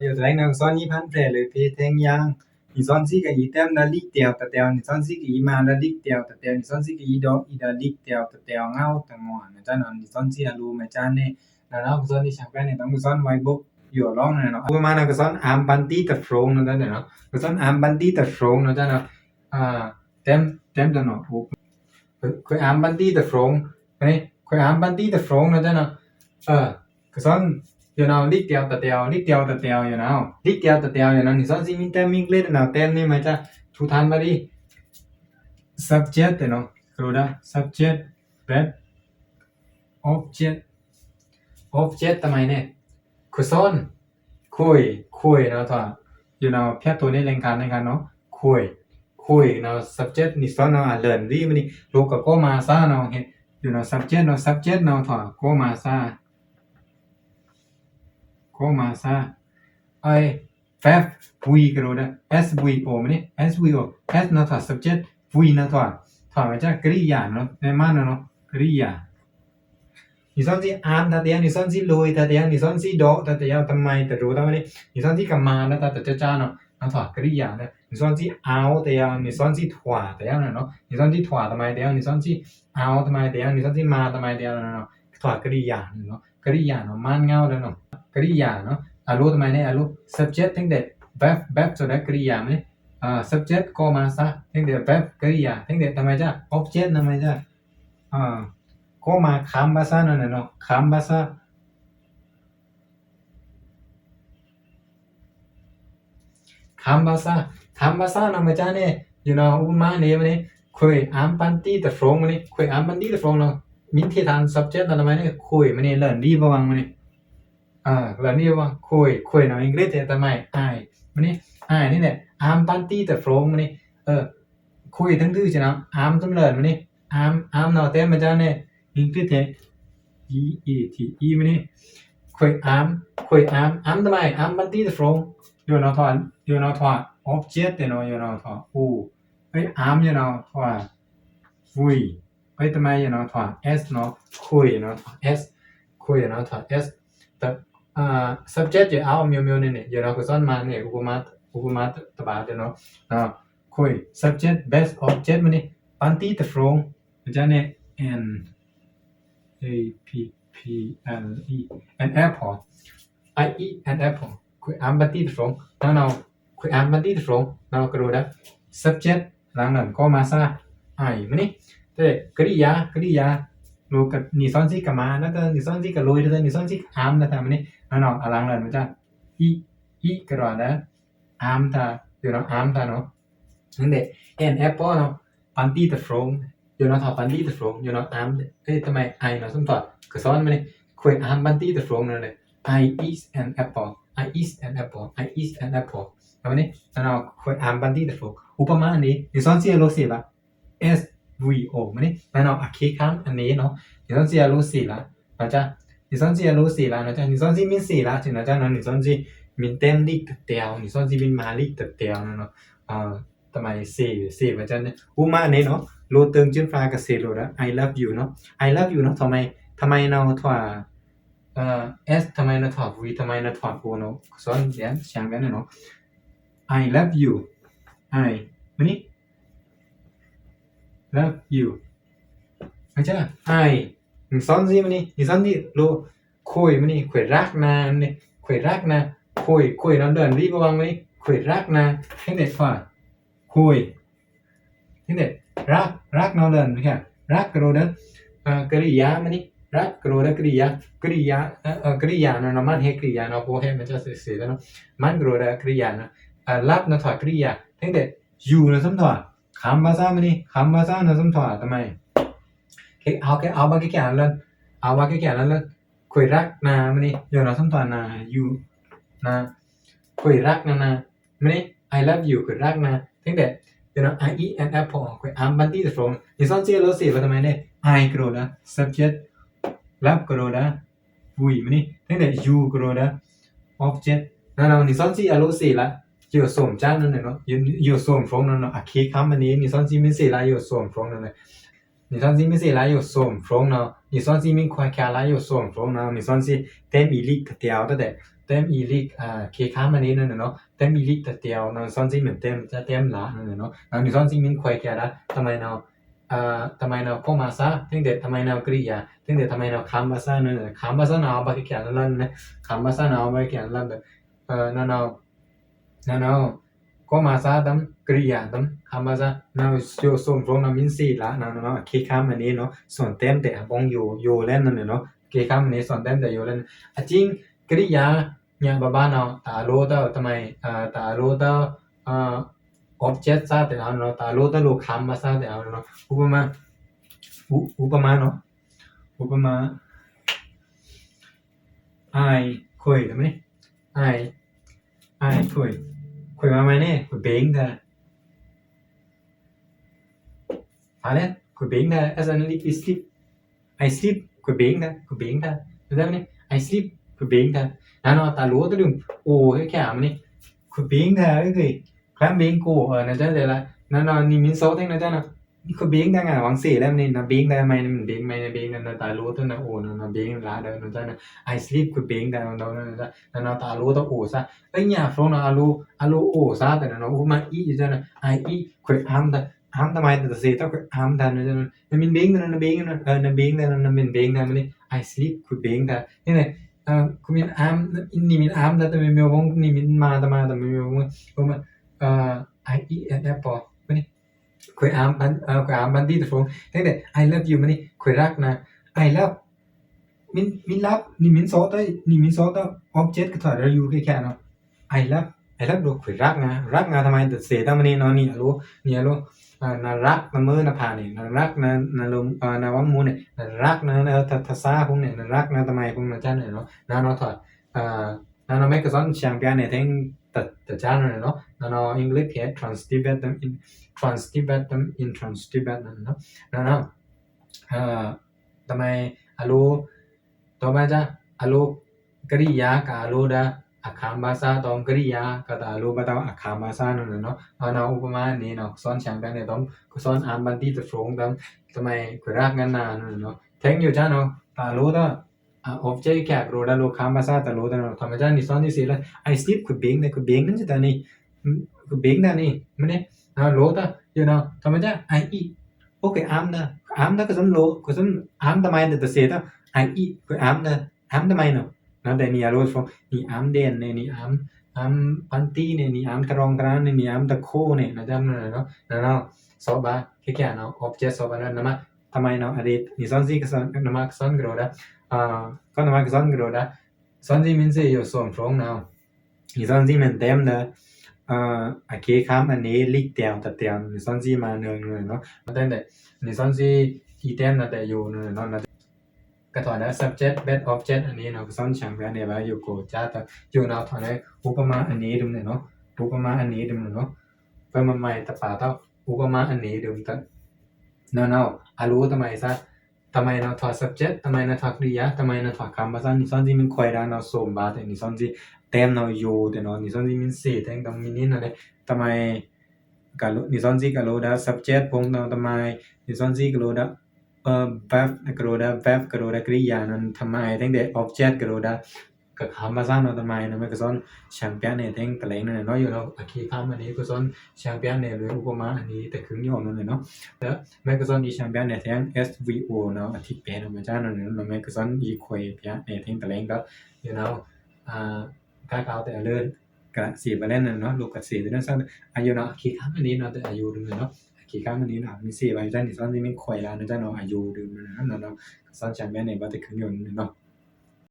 有来能算一盘牌เลยเพ天样你算是个一点的力掉的掉你算是个一嘛的力掉的掉你算是个一ดอก一的力掉的掉เงาแต่งอนนะจ๊ะเนาะ你算是รู้ไหมจ๊ะเนี่ยแล้วก็ส่วนที่ฉันเป็นเนี่ยต้องส่วนไว้บุกอยู่ร้องเนี่ยเนาะประมาณนั้นก็ส่วนอัมบันตี้แต่ฟรงนะจ๊ะเนาะก็ส่วนอัมบันตี้แต่ฟรงนะจ๊ะเนาะเต็มจะเนาะคุยอัมบันตี้แต่ฟรงนี่คุยอัมบันตี้แต่ฟรงนะจ๊ะเนาะก็ส่วนyou know ลิกเดียวแต่เดียวลิกเดียวแต่เดียว you know ลิกเดียวแต่เดียว you know นี่ส่วนที่มีแต่มีเกล็ดนะแต่นี่มันจะทุกท่านมาดิ subject you know รู้ได้ subject verb object ทำไมเนี่ยคือส่วนคุยนะท่า you know เพียรตัวนี้เล่นกันเนาะคุยนะ subject นี่ส่วนเนาะเรียนรู้มันนี่รู้ก็มาซะเนาะเห็น you know subject เนาะท่าก็มาซะไอ้ verb v ก็รู้ได้ svo มันนี่ svo s นะท่า subject v นะท่ามันจะกริยาเนาะในมันเนาะกริยา你算是安他点，你算是累他点，你算是多他点，ทำไมแต่รู้ทำไมนี่你算是干嘛นะแต่จะจ้าเนาะนะถอดกริยาเนี่ย你算是เอาแต่ยัง你算是ถวาแต่ยังเนาะ你算是ถวาทำไมแต่ยัง你算是เอาทำไมแต่ยัง你算是มาทำไมแต่ยังเนาะถอดกริยาเนาะกริยาเนาะมันเงาแล้วเนาะกริยาเนาะรู้ทำไมเนี่ยรู้ subject ทั้งเด็ด verb สุดแล้วกริยาไหมsubject ก็มาซะทั้งเด็ด verb กริยาทั้งเด็ดทำไมจ้า object ทำไมจ้าก็มาคำภาษานั่นเนาะคำภาษานะมาจ้าเนี่ย you know อุมาเนี่ยมันนี่คุยอัมปันตีแต่ฟงมันนี่คุยอัมปันตีแต่ฟงเนาะมินที่ทาง subject นั่นทำไมเนี่ยคุยมันนี่เรียนดีบ้างมันนี่เรียนดีบ้างคุยเนาะอังกฤษเนี่ยทำไมมันนี่นี่แหละอัมปันตีแต่ฟงมันนี่คุยทั้งดื้อใช่ไหมอัมต้องเรียนมันนี่อัมเนาะเต็มมาจ้าเนี่ยอังกฤษเนี่ย e มันนี่คุยอัมทำไมอัมปันตีแต่ฟงอยู่เนาะถอด object เนาะอยู่เนาะถอดอัมอยู่เนาะถอด v ทำไมอยู่เนาะถอด s เนาะคุยเนาะถอด s คุยเนาะถอด s แต่subject จะเอาเมียวเนี่ยอยู่เนาะคือซ้อนมาเนี่ยอุปมาตบาเนาะคุย subject best object มันนี่ปันตีแต่ฟงมันจะเนี่ย n a p p l e an apple I eat an apple คุยอัมปันตีแต่ฟงแล้วคุยอัมปันตีแต่ฟงเราก็รู้ได้ subject หลังนั้นก็มาซะมันนี่แต่กริยารู้กับนี่ซ้อนซี่กับมาแล้วก็นี่ซ้อนซี่กับลุยแล้วก็นี่ซ้อนซี่อัมนะแต่มันนี่แล้วหลังนั้นมันจะอีก็รู้ได้อัมตาอยู่เนาะอัมตาเนาะนั่นแหละ an apple เนาะปันตีแต่ฟงอยู่เนาะถอดปันตีแต่ฟงอยู่เนาะอัมทำไมเนาะสมถอดก็ซ้อนมันนี่คุยอัมปันตีแต่ฟงนั่นแหละ I eat an apple แล้วนี่เราคุยอัมปันตีแต่ฟงอุปมาอันนี้นี่ซ้อนซี่รู้สิละ SVO มันนี่แล้วอคิคันอันนี้เนาะนี่ซ้อนซี่รู้สิละนะจ๊ะนี่ซ้อนซี่รู้สิละนะจ๊ะนี่ซ้อนซี่มีสิละถึงนะจ๊ะเนาะนี่ซ้อนซี่มีเต็มลิกแต่เดียวนี่ซ้อนซี่มีมาลิกแต่เดียวเนาะทำไมสี่นะจ๊ะเนี่ยอุปมาอันนี้เนาะรู้ตึงจิ้นฟ้ากับสิรู้แล้ว I love you เนาะ I love you เนาะทำไมเราถอดS ทำไมเราถอด V ทำไมเราถอด O เนาะซ้อนเดี๋ยวช่างกันเนาะ I love you มันนี่ love you ไม่ใช่ซ้อนซี่มันนี่ซ้อนซี่รู้คุยมันนี่คุยรักนะนี่คุยรักนะคุยน้องเดินรีบวางมันนี่คุยรักนะให้เด็กฟังคุยให้เด็กรักน้องเดินไม่ใช่รักกระโดดกริยามันนี่รักกระโดดกริยาเนาะมันให้กริยาเนาะพวกให้มันจะเสียแล้วเนาะมันกระโดดกริยานะรับนะถอดกริยาให้เด็กอยู่นะสมถอดคำภาษามันนี่คำภาษานะสมถอดทำไมเอามาแก่ๆแล้วคุยรักนะมันนี่อยู่นะสมถอดนะอยู่นะคุยรักนะมันนี่ I love you คุยรักนะทั้งเด็กอยู่นะ I eat an apple คุยอัมบันตี้แต่ฟงนี่ซ้อนเสียรู้สิว่าทำไมเนี่ย I กระโดด subject รับกระโดดV มันนี่ทั้งเด็ก you กระโดด object นั่นเรานี่ซ้อนเสียรู้สิละอยู่ส่งจ้านั่นเนาะอยู่ส่งฟงนั่นเนาะคิดคำมันนี้นี่ซ้อนซีมิสิละอยู่ส่งฟงนั่นเลยนี่ซ้อนซีมิสิละอยู่ส่งฟงเนาะนี่ซ้อนซีมิควายแค่ละอยู่ส่งฟงเนาะนี่ซ้อนซีเต็มอีลิกเดียวแต่ tem ilik ke kham ani no tem ilik ta tiao no son si min tem ta tem la no ni son si min khoi kya da ทำไมเนาะทำไมเนาะข้อมาซะถึงเด็ดทำไมเนาะกริยาถึงเด็ดทำไมเนาะคำภาษาเนาะคำภาษาเนาะบางทีเขียนลั่นนะคำภาษาเนาะบางทีเขียนลั่นเนาะข้อมาซะตั้มกริยาตั้มคำภาษาเนาะโยส่งตรงเนาะมินซีละเนาะเคคำอันนี้เนาะส่วนเต็มแต่บงอยู่เล่นนั่นเนาะเคคำอันนี้ส่วนเต็มแต่อยู่เล่นจริงกริยาเนี่ยบ้าเนาะตาโลเต้าทำไมตาโลเต้าobject ซะแต่เนาะตาโลเต้าโลคำมาซะแต่เนาะอุปมาเนาะอุปมาไอคุยได้ไหมไอคุยมาไหมเนี่ยคุยเบ่งได้อะไรคุยเบ่งได้ as an sleep I sleep คุยเบ่งได้ได้ไหม I sleep คุยเบ่งได้นั่นเนาะตาโลเต้าดูโอ้แค่มันนี่คุยเบ่งได้ก็คือครั้งเบ่งกูนั่นจะเดี๋ยวละนั่นเนาะนี่มินโซ่ตั้งนั่นจ้ะเนาะคุยเบ่งได้ไงหวังสี่แล้วนี่นะเบ่งได้ไหมนี่มันเบ่งไหมเบ่งนั่นตาโลเต้านะโอ้นั่นเบ่งละเดี๋ยวนั่นจ้ะนะ I sleep คุยเบ่งได้นั่นจ้ะนั่นตาโลเต้าโอ้ซะไอ้เนี่ยฟงเนาะอาโลโอ้ซะแต่เนาะอุปมาอีจ้ะนะ I eat คุยอ้ำทำไมแต่เสียต้องคุยอ้ำได้นั่นจ้ะนั่นมินเบ่งนั่นเบ่งนั่นนั่นเบ่งได้นั่นมินเบ่งได้มันนี่ I sleep คุยเบ่งได้นี่เนี่ยคุณมินอ้ำนี่มินอ้ำได้แต่ไม่มีวงนี่มินมาแต่ไม่มีวงผมI eat an apple มันนี่คุยอ้ำบันดี้แต่ฟงนี่เนี่ย I love you มันนี่คุยรักนะ I love มินรักนี่มินโซต้object ก็ถอดเราอยู่แค่เนาะ I love ดูคุยรักทำไมแต่เสียตั้งมันนี่เนาะนี่รู้น่ารักนะมือน่าผ่านี่น่ารักนะลมน่าวังมูเนี่ยน่ารักนะทัศน์พวกเนี่ยน่ารักนะทำไมพวกนั้นจ้าเนี่ยเนาะน่าเนาะถอดน่าเนาะไม่ก็สอนแชมเปี้ยนเนี่ยทั้งแต่จ้าเนี่ยเนาะน่าเนาะ English แค่ transcribe them in transcribeนั่นเนาะน่าเนาะทำไมอารูต่อมาจ้ะอารูกริยากับอารูดาอักขามภาษาตองกริยากับอารูบัตเอาอักขามภาษานั่นเนาะเอาอุปมาเนี่ยเนาะสอนแชมเปี้ยนเนี่ยต้องสอนอ่านบันทึกตะฟงทำไมคุยรักกันนานเนาะแทงอยู่จ้ะเนาะตารูดาobject แค่โรดาโลคามภาษาตารูดาเนาะทำไมจ้ะนี่สอนที่สี่แล้ว I sleep คุยเบ่งเนี่ยคุยเบ่งนั่นจะนี่คุยเบ่งได้นี่มันเนี่ยโรดาอยู่เนาะทำไมจ้ะ I eat okay 啱得嗰種攞嗰種啱得買的寫得 I eat 佢啱得買no那แต่นี่รู้ฟังนี่啱เด่นเนี่ยนี่啱ปันตีเนี่ยนี่啱กระรองกระเนี่ยนี่啱ตะโคเนี่ยนะจ๊ะเนาะแล้วสอบบาแค่เนาะ object สอบอะไรนะมาทำไมเนาะอะไรนี่สอนซีก็สอนนะมาสอนกระโดดก็นะมาสอนกระโดดสอนซีมันจะอยู่ส่วนตรงเนาะนี่สอนซีมันเต็มเนาะเคครับอันนี้ลิกเตียวแต่เตียวนี่สอนซีมาเนืองเนาะมาตั้งแต่นี่สอนซีอีเต็มนะแต่อยู่เนาะก็ถอนนะ subject bed object อันนี้เนาะก็สอนช่างแบบเนี่ยว่าอยู่โกจ้าแต่อยู่เนาะถอนนะอุปมาอันนี้ดูเนาะอุปมาอันนี้ดูเนาะไปมาใหม่แต่ป่าเท่าอุปมาอันนี้ดูแต่เนาะรู้ทำไมซะทำไมเนาะถอด subject ทำไมเนาะถอดกริยาทำไมเนาะถอดคำภาษานี่สอนซีมันคอยได้เนาะส่งบาแต่นี่สอนซีเต็มเนาะอยู่แต่เนาะนี่สอนซีมันสี่แต่ต้องมีนิดหน่อยทำไมkalau ni sonsi kalau dah subject pun tamai ni sonsi kalau dah verb kalau dah kriya nan tamai teng de object kalau dah กับคำภาษาเนาะทำไมนะไม่ก็สอนแชมเปี้ยนเนี่ยทั้งตะเลงนั่นเนาะอยู่เนาะคีย์คำอันนี้ก็สอนแชมเปี้ยนเนี่ยหรืออุปมาอันนี้แต่ครึ่งยอมนั่นเนาะแล้วไม่ก็สอนอีแชมเปี้ยนเนี่ยทั้ง SVO เนาะอธิเปเนาะมาจ้านั่นเนาะไม่ก็สอนอีควายเปียเนี่ยทั้งตะเลงก็อยู่เนาะถ้าเขาแต่เลื่อนกับสี่ไปเล่นเนาะลูกกับสี่แต่นั่นสั้นอายุเนาะคีย์คำอันนี้เนาะแต่อายุดึงเนาะคีย์คำอันนี้เนาะมีสี่ใบจ้านี่สอนที่ไม่ควายแล้วนะจ้าเนาะอายุดึงเนาะสอนแชมเปี้ยนเนี่ยว่าแต่ครึ่งยอมเนาะ